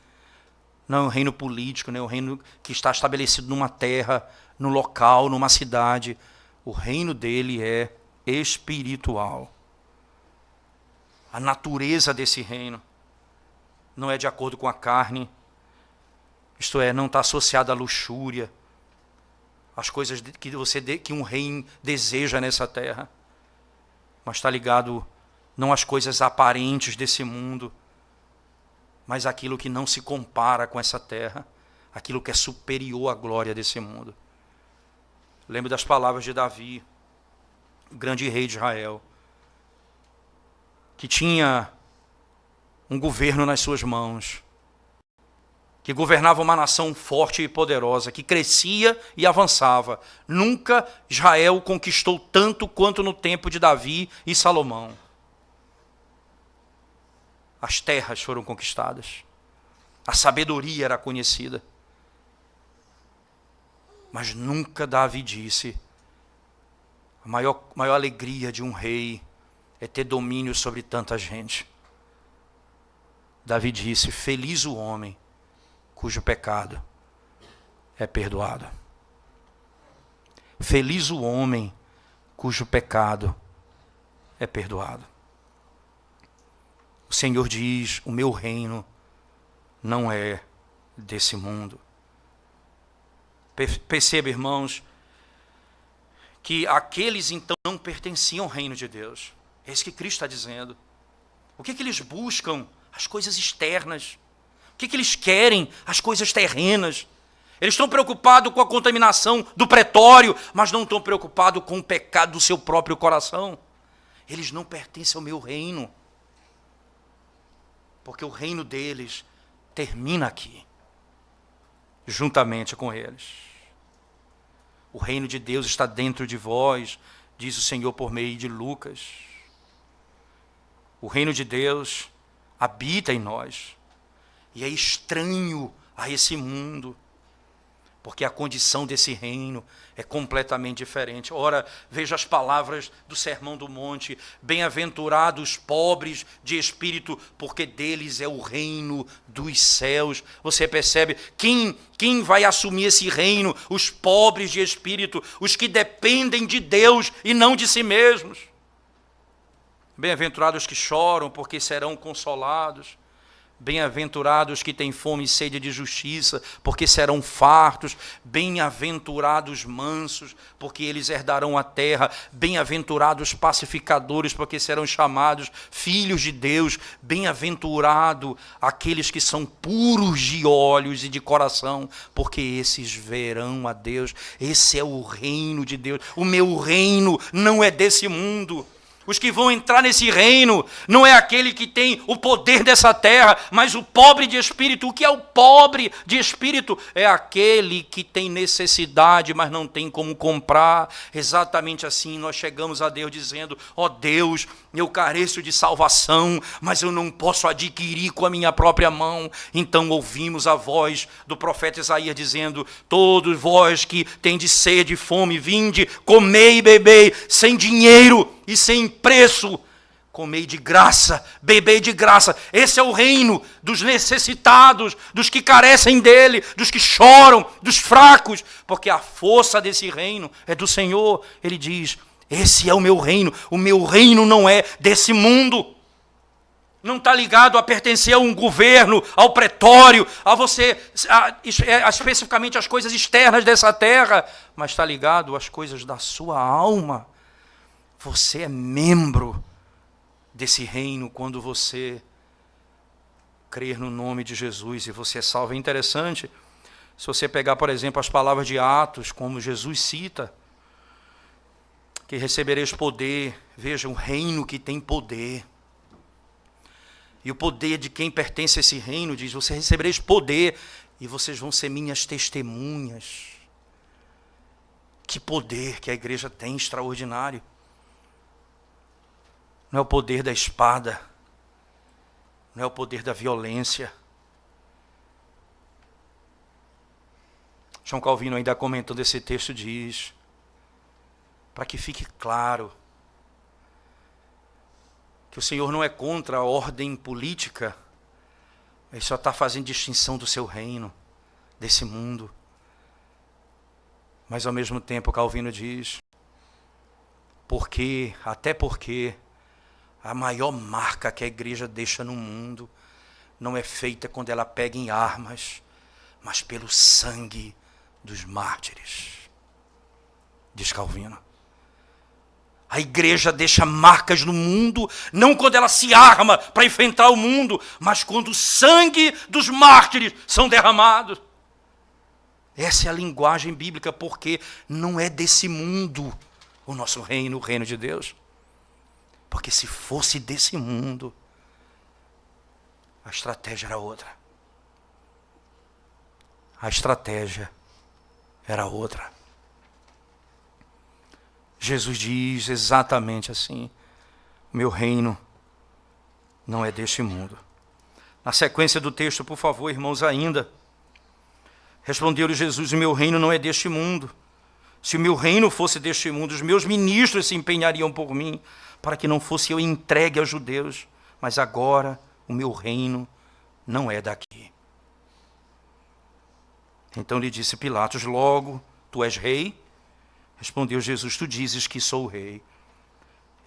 não é um reino político, não é um reino que está estabelecido numa terra, num local, numa cidade. O reino dele é espiritual. A natureza desse reino não é de acordo com a carne, isto é, não está associada à luxúria, às coisas que um rei deseja nessa terra, mas está ligado não às coisas aparentes desse mundo, mas àquilo que não se compara com essa terra, aquilo que é superior à glória desse mundo. Lembro das palavras de Davi, o grande rei de Israel, que tinha um governo nas suas mãos, que governava uma nação forte e poderosa, que crescia e avançava. Nunca Israel conquistou tanto quanto no tempo de Davi e Salomão. As terras foram conquistadas, a sabedoria era conhecida, mas nunca Davi disse: a maior alegria de um rei é ter domínio sobre tanta gente. Davi disse: feliz o homem cujo pecado é perdoado. Feliz o homem cujo pecado é perdoado. O Senhor diz: o meu reino não é desse mundo. Perceba, irmãos, que aqueles então não pertenciam ao reino de Deus. É isso que Cristo está dizendo. O que eles buscam? As coisas externas. O que eles querem? As coisas terrenas. Eles estão preocupados com a contaminação do pretório, mas não estão preocupados com o pecado do seu próprio coração. eles não pertencem ao meu reino. Porque o reino deles termina aqui, juntamente com eles. O reino de Deus está dentro de vós, diz o Senhor por meio de Lucas. O reino de Deus habita em nós e é estranho a esse mundo, porque a condição desse reino é completamente diferente. Ora, veja as palavras do Sermão do Monte: bem-aventurados os pobres de espírito, porque deles é o reino dos céus. Você percebe? Quem vai assumir esse reino? Os pobres de espírito, os que dependem de Deus e não de si mesmos. Bem-aventurados que choram, porque serão consolados. Bem-aventurados que têm fome e sede de justiça, porque serão fartos. Bem-aventurados mansos, porque eles herdarão a terra. Bem-aventurados pacificadores, porque serão chamados filhos de Deus. Bem-aventurado aqueles que são puros de olhos e de coração, porque esses verão a Deus. Esse é o reino de Deus. O meu reino não é desse mundo. Os que vão entrar nesse reino não é aquele que tem o poder dessa terra, mas o pobre de espírito. O que é o pobre de espírito? É aquele que tem necessidade, mas não tem como comprar. Exatamente assim nós chegamos a Deus dizendo: ó Deus, eu careço de salvação, mas eu não posso adquirir com a minha própria mão. Então ouvimos a voz do profeta Isaías dizendo: todos vós que tendes sede e fome, vinde, comei e bebei, sem dinheiro e sem preço, comei de graça, bebei de graça. Esse é o reino dos necessitados, dos que carecem dele, dos que choram, dos fracos, porque a força desse reino é do Senhor. Ele diz: esse é o meu reino não é desse mundo. Não está ligado a pertencer a um governo, ao pretório, especificamente às coisas externas dessa terra, mas está ligado às coisas da sua alma. Você é membro desse reino quando você crer no nome de Jesus e você é salvo. É interessante, se você pegar, por exemplo, as palavras de Atos, como Jesus cita, que recebereis poder. Veja, um reino que tem poder. E o poder de quem pertence a esse reino, diz: você recebereis poder e vocês vão ser minhas testemunhas. Que poder que a igreja tem extraordinário. Não é o poder da espada, não é o poder da violência. João Calvino, ainda comentando esse texto, diz, para que fique claro, que o Senhor não é contra a ordem política, ele só está fazendo distinção do seu reino, desse mundo. Mas ao mesmo tempo, Calvino diz, até porque a maior marca que a igreja deixa no mundo não é feita quando ela pega em armas, mas pelo sangue dos mártires, diz Calvino. A igreja deixa marcas no mundo, não quando ela se arma para enfrentar o mundo, mas quando o sangue dos mártires são derramados. Essa é a linguagem bíblica, porque não é desse mundo o nosso reino, o reino de Deus. Porque se fosse desse mundo, a estratégia era outra. A estratégia era outra. Jesus diz exatamente assim: meu reino não é deste mundo. Na sequência do texto, por favor, irmãos, ainda. Respondeu-lhe Jesus: o meu reino não é deste mundo. Se o meu reino fosse deste mundo, os meus ministros se empenhariam por mim, para que não fosse eu entregue aos judeus. Mas agora o meu reino não é daqui. Então lhe disse Pilatos: logo, tu és rei? Respondeu Jesus: tu dizes que sou o rei.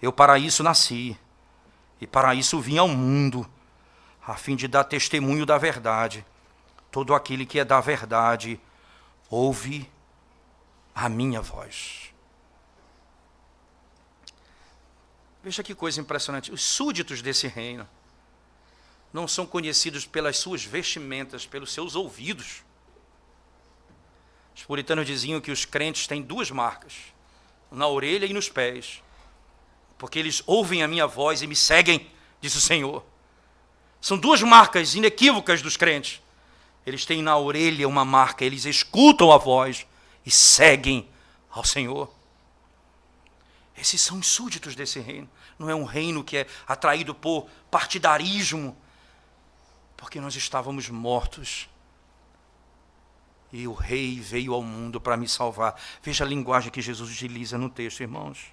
Eu para isso nasci, e para isso vim ao mundo, a fim de dar testemunho da verdade. Todo aquele que é da verdade ouve a minha voz. Veja que coisa impressionante. Os súditos desse reino não são conhecidos pelas suas vestimentas, pelos seus ouvidos. Os puritanos diziam que os crentes têm duas marcas, na orelha e nos pés. porque eles ouvem a minha voz e me seguem, diz o Senhor. São duas marcas inequívocas dos crentes. Eles têm na orelha uma marca, eles escutam a voz e seguem ao Senhor. Esses são os súditos desse reino. Não é um reino que é atraído por partidarismo, porque nós estávamos mortos. E o rei veio ao mundo para me salvar. Veja a linguagem que Jesus utiliza no texto, irmãos.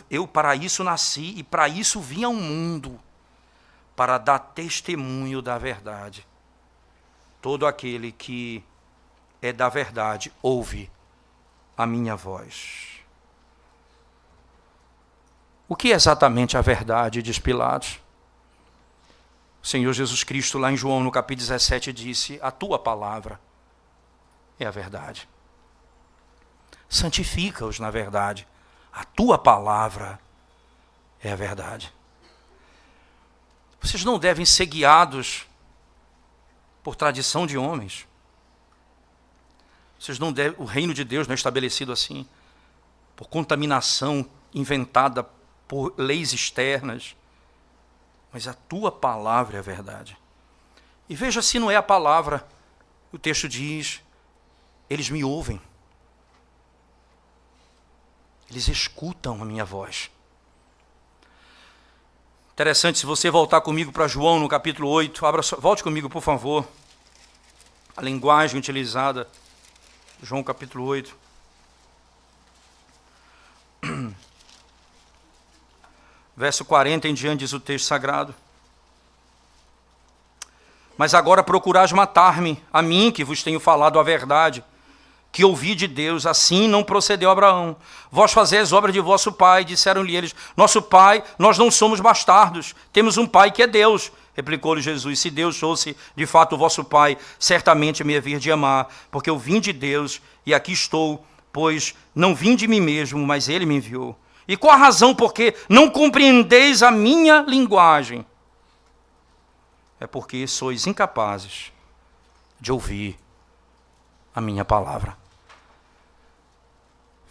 Eu para isso nasci e para isso vim ao mundo, para dar testemunho da verdade. Todo aquele que é da verdade ouve a minha voz. O que é exatamente a verdade, diz Pilatos? O Senhor Jesus Cristo, lá em João, no capítulo 17, disse: a tua palavra é a verdade. Santifica-os na verdade. A tua palavra é a verdade. Vocês não devem ser guiados por tradição de homens. Vocês não devem, o reino de Deus não é estabelecido assim, por contaminação inventada por leis externas. Mas a tua palavra é a verdade. E veja se não é a palavra. O texto diz: eles me ouvem. Eles escutam a minha voz. Interessante, se você voltar comigo para João no capítulo 8, volte comigo, por favor. A linguagem utilizada, João capítulo 8. Verso 40 em diante diz o texto sagrado: mas agora procurais matar-me, a mim que vos tenho falado a verdade, que ouvi de Deus, assim não procedeu Abraão. Vós fazeis obra de vosso pai. Disseram-lhe eles: nosso pai, nós não somos bastardos, temos um pai que é Deus. Replicou-lhe Jesus: se Deus fosse de fato o vosso pai, certamente me havia de amar, porque eu vim de Deus e aqui estou, pois não vim de mim mesmo, mas ele me enviou. E qual a razão porque não compreendeis a minha linguagem? É porque sois incapazes de ouvir a minha palavra.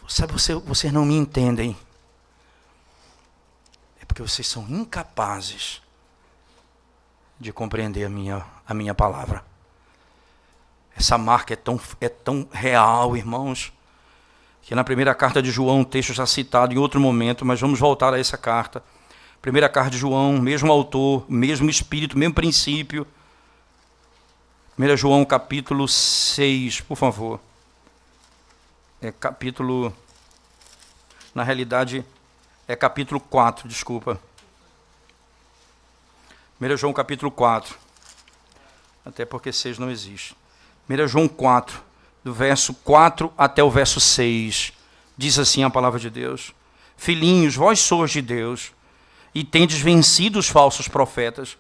Sabe, vocês não me entendem. É porque vocês são incapazes de compreender a minha palavra. Essa marca é tão real, irmãos, que na primeira carta de João, um texto já citado em outro momento, mas vamos voltar a essa carta. Primeira carta de João, mesmo autor, mesmo espírito, mesmo princípio. 1 João capítulo 6, por favor. Na realidade, é capítulo 4, desculpa. 1 João capítulo 4. Até porque 6 não existe. 1 João 4. Do verso 4 até o verso 6, diz assim a palavra de Deus: filhinhos, vós sois de Deus, e tendes vencido os falsos profetas,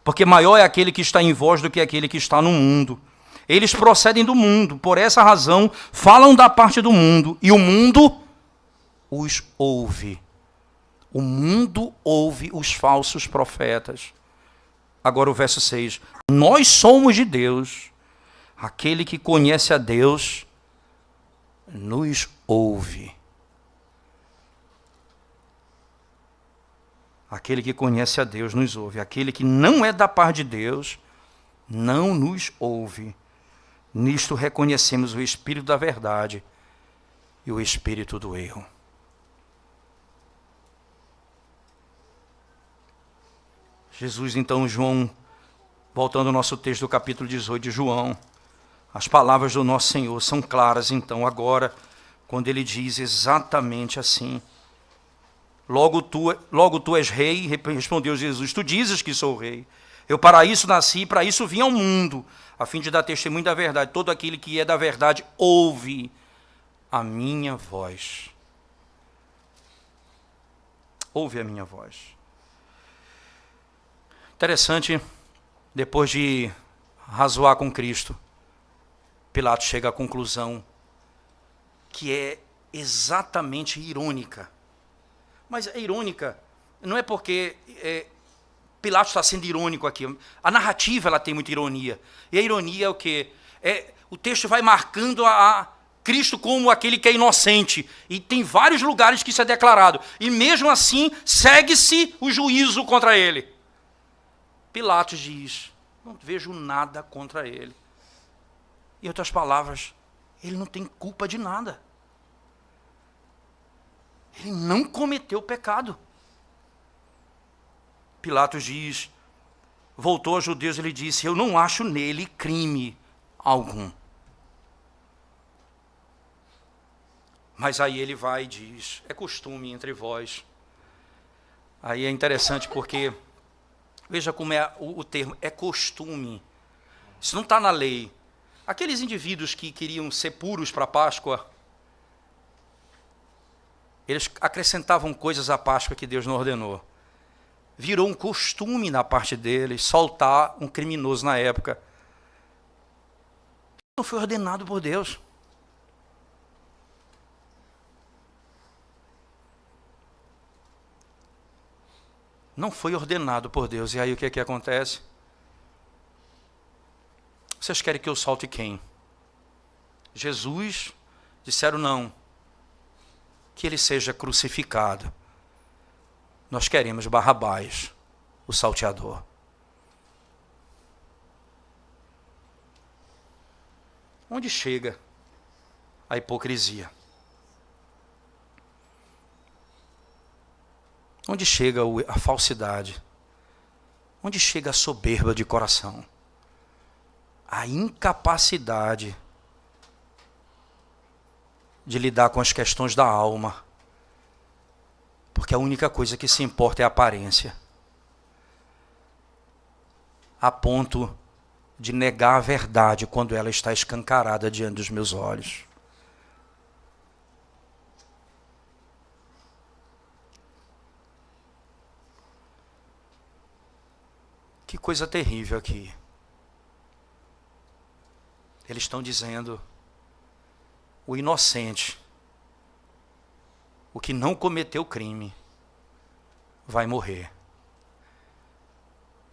porque maior é aquele que está em vós do que aquele que está no mundo. Eles procedem do mundo, por essa razão falam da parte do mundo, e o mundo os ouve. O mundo ouve os falsos profetas. Agora o verso 6. Nós somos de Deus. Aquele que conhece a Deus nos ouve. Aquele que conhece a Deus nos ouve. Aquele que não é da parte de Deus não nos ouve. Nisto reconhecemos o espírito da verdade e o espírito do erro. Jesus, então, João, voltando ao nosso texto do capítulo 18 de João, as palavras do nosso Senhor são claras, então, agora, quando ele diz exatamente assim: logo tu és rei, respondeu Jesus, tu dizes que sou rei. Eu para isso nasci, para isso vim ao mundo, a fim de dar testemunho da verdade. Todo aquele que é da verdade ouve a minha voz. Ouve a minha voz. Interessante, depois de razoar com Cristo, Pilatos chega à conclusão que é exatamente irônica. Mas é irônica, não é porque Pilatos está sendo irônico aqui. A narrativa ela tem muita ironia. E a ironia é o quê? O texto vai marcando Cristo como aquele que é inocente. E tem vários lugares que isso é declarado. E mesmo assim, segue-se o juízo contra ele. Pilatos diz, não vejo nada contra ele. Em outras palavras, ele não tem culpa de nada. Ele não cometeu pecado. Pilatos diz, voltou aos judeus e lhe disse, eu não acho nele crime algum. Mas aí ele vai e diz, é costume entre vós. Aí é interessante porque, veja como é o termo, é costume. Isso não está na lei. Aqueles indivíduos que queriam ser puros para a Páscoa, eles acrescentavam coisas à Páscoa que Deus não ordenou. Virou um costume na parte deles soltar um criminoso na época. Não foi ordenado por Deus. Não foi ordenado por Deus. E aí o que é que acontece? Vocês querem que eu solte quem? Jesus? Disseram não. Que ele seja crucificado. Nós queremos Barrabás, o salteador. Onde chega a hipocrisia? Onde chega a falsidade? Onde chega a soberba de coração? A incapacidade de lidar com as questões da alma. Porque a única coisa que se importa é a aparência. A ponto de negar a verdade quando ela está escancarada diante dos meus olhos. Que coisa terrível aqui. Eles estão dizendo, o inocente, o que não cometeu crime, vai morrer.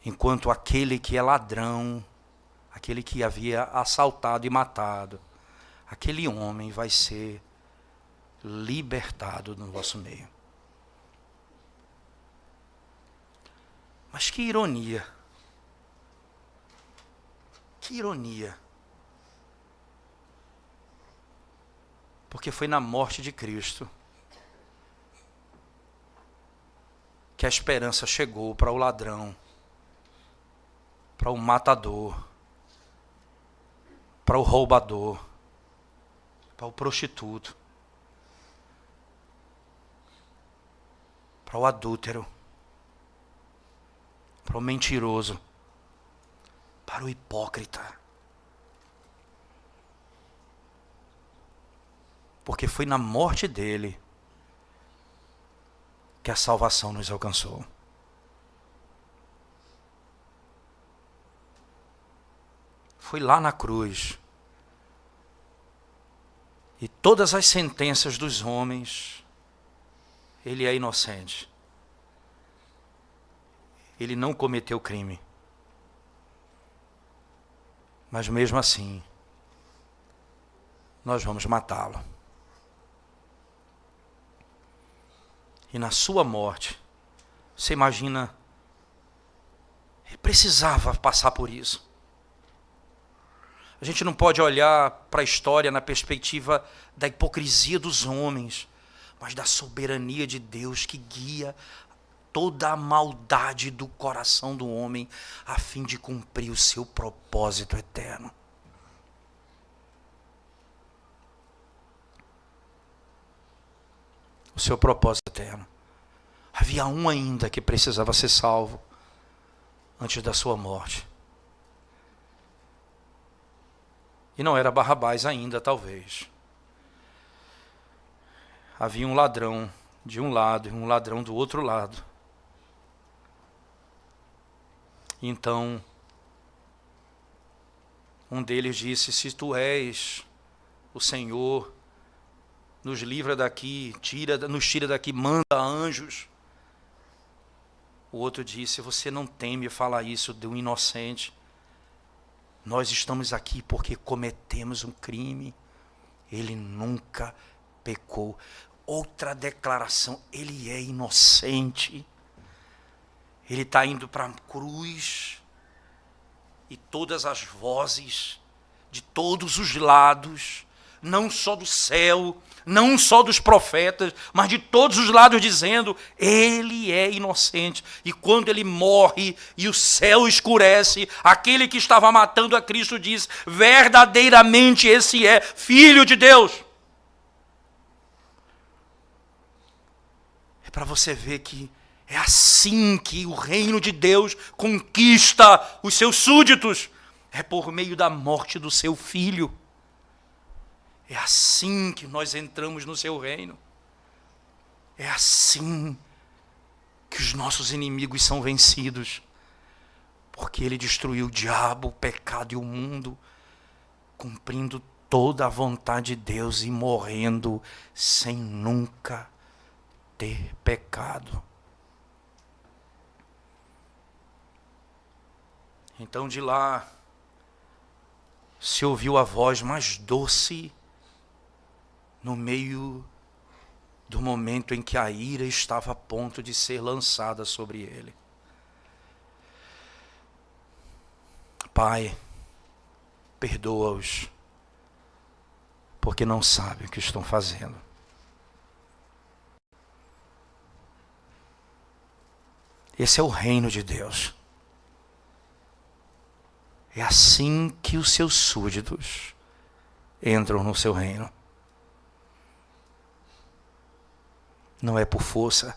Enquanto aquele que é ladrão, aquele que havia assaltado e matado, aquele homem vai ser libertado no vosso meio. Mas que ironia. Que ironia. Porque foi na morte de Cristo que a esperança chegou para o ladrão, para o matador, para o roubador, para o prostituto, para o adúltero, para o mentiroso, para o hipócrita. Porque foi na morte dele que a salvação nos alcançou. Foi lá na cruz. E todas as sentenças dos homens, ele é inocente. Ele não cometeu crime. Mas mesmo assim, nós vamos matá-lo. E na sua morte, você imagina, ele precisava passar por isso. A gente não pode olhar para a história na perspectiva da hipocrisia dos homens, mas da soberania de Deus que guia toda a maldade do coração do homem a fim de cumprir o seu propósito eterno. O seu propósito eterno. Havia um ainda que precisava ser salvo antes da sua morte. E não era Barrabás ainda, talvez. Havia um ladrão de um lado e um ladrão do outro lado. Então, um deles disse, se tu és o Senhor, nos livra daqui, nos tira daqui, manda anjos. O outro disse, você não teme falar isso de um inocente. Nós estamos aqui porque cometemos um crime. ele nunca pecou. Outra declaração, ele é inocente. Ele está indo para a cruz e todas as vozes de todos os lados, não só do céu, não só dos profetas, mas de todos os lados dizendo, ele é inocente. E quando ele morre e o céu escurece, aquele que estava matando a Cristo diz, verdadeiramente esse é Filho de Deus. É para você ver que é assim que o reino de Deus conquista os seus súditos. É por meio da morte do seu Filho. É assim que nós entramos no seu reino. É assim que os nossos inimigos são vencidos. Porque ele destruiu o diabo, o pecado e o mundo, cumprindo toda a vontade de Deus e morrendo sem nunca ter pecado. Então de lá se ouviu a voz mais doce no meio do momento em que a ira estava a ponto de ser lançada sobre ele. Pai, perdoa-os, porque não sabem o que estão fazendo. Esse é o reino de Deus. É assim que os seus súditos entram no seu reino. Não é por força,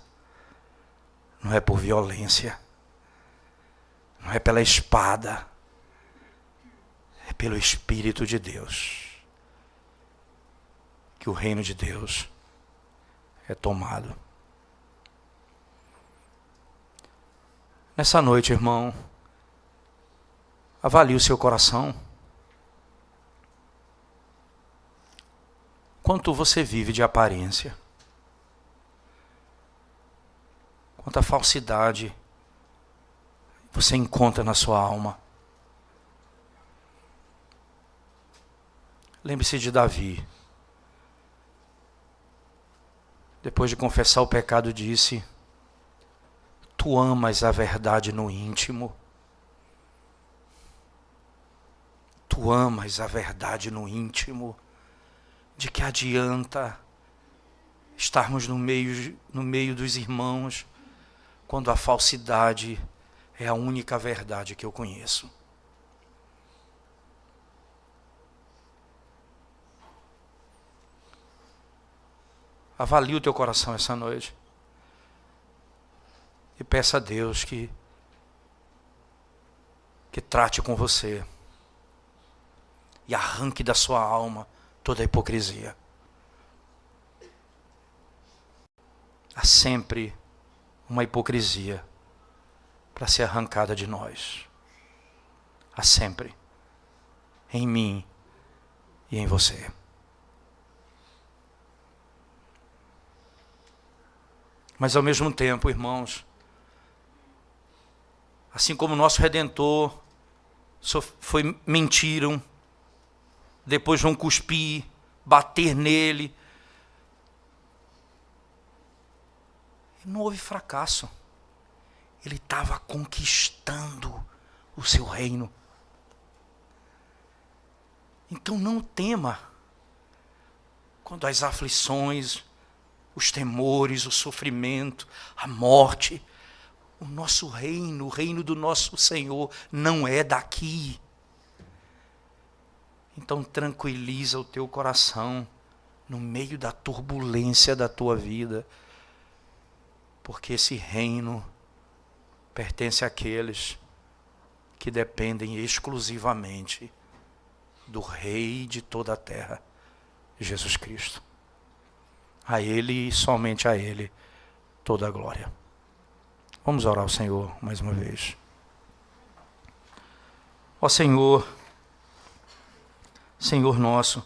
não é por violência, não é pela espada, é pelo Espírito de Deus que o reino de Deus é tomado. Nessa noite, irmão, avalie o seu coração. Quanto você vive de aparência? Quanta falsidade você encontra na sua alma? Lembre-se de Davi. Depois de confessar o pecado, disse: Tu amas a verdade no íntimo. Tu amas a verdade no íntimo. De que adianta estarmos no meio dos irmãos quando a falsidade é a única verdade que eu conheço? Avalie o teu coração essa noite e peça a Deus que trate com você e arranque da sua alma toda a hipocrisia. Há sempre uma hipocrisia para ser arrancada de nós. Há sempre. Em mim e em você. Mas ao mesmo tempo, irmãos, assim como o nosso Redentor mentiram, depois vão cuspir, bater nele. Não houve fracasso. Ele estava conquistando o seu reino. Então não tema quando as aflições, os temores, o sofrimento, a morte, o nosso reino, o reino do nosso Senhor não é daqui. Então tranquiliza o teu coração no meio da turbulência da tua vida, porque esse reino pertence àqueles que dependem exclusivamente do Rei de toda a terra, Jesus Cristo. A Ele e somente a Ele toda a glória. Vamos orar ao Senhor mais uma vez. Ó Senhor, Senhor nosso,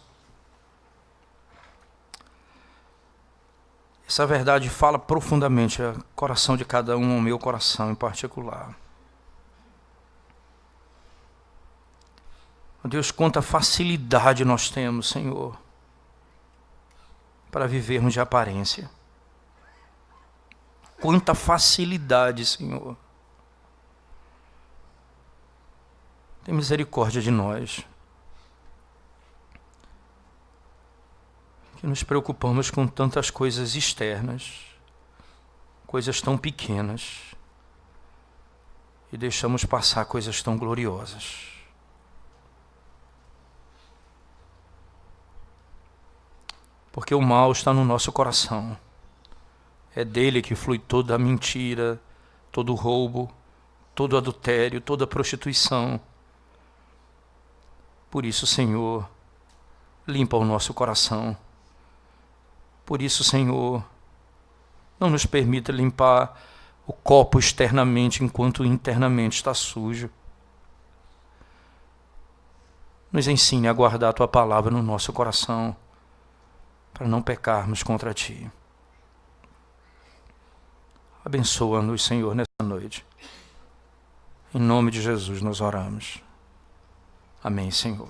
essa verdade fala profundamente ao coração de cada um, ao meu coração em particular. Ó Deus, quanta facilidade nós temos, Senhor, para vivermos de aparência. Quanta facilidade, Senhor. Tem misericórdia de nós, que nos preocupamos com tantas coisas externas, coisas tão pequenas, e deixamos passar coisas tão gloriosas. Porque o mal está no nosso coração. É dele que flui toda a mentira, todo o roubo, todo o adultério, toda a prostituição. Por isso, Senhor, limpa o nosso coração. Por isso, Senhor, não nos permita limpar o copo externamente enquanto internamente está sujo. Nos ensine a guardar a Tua palavra no nosso coração, para não pecarmos contra Ti. Abençoa-nos, Senhor, nessa noite. Em nome de Jesus nós oramos. Amém, Senhor.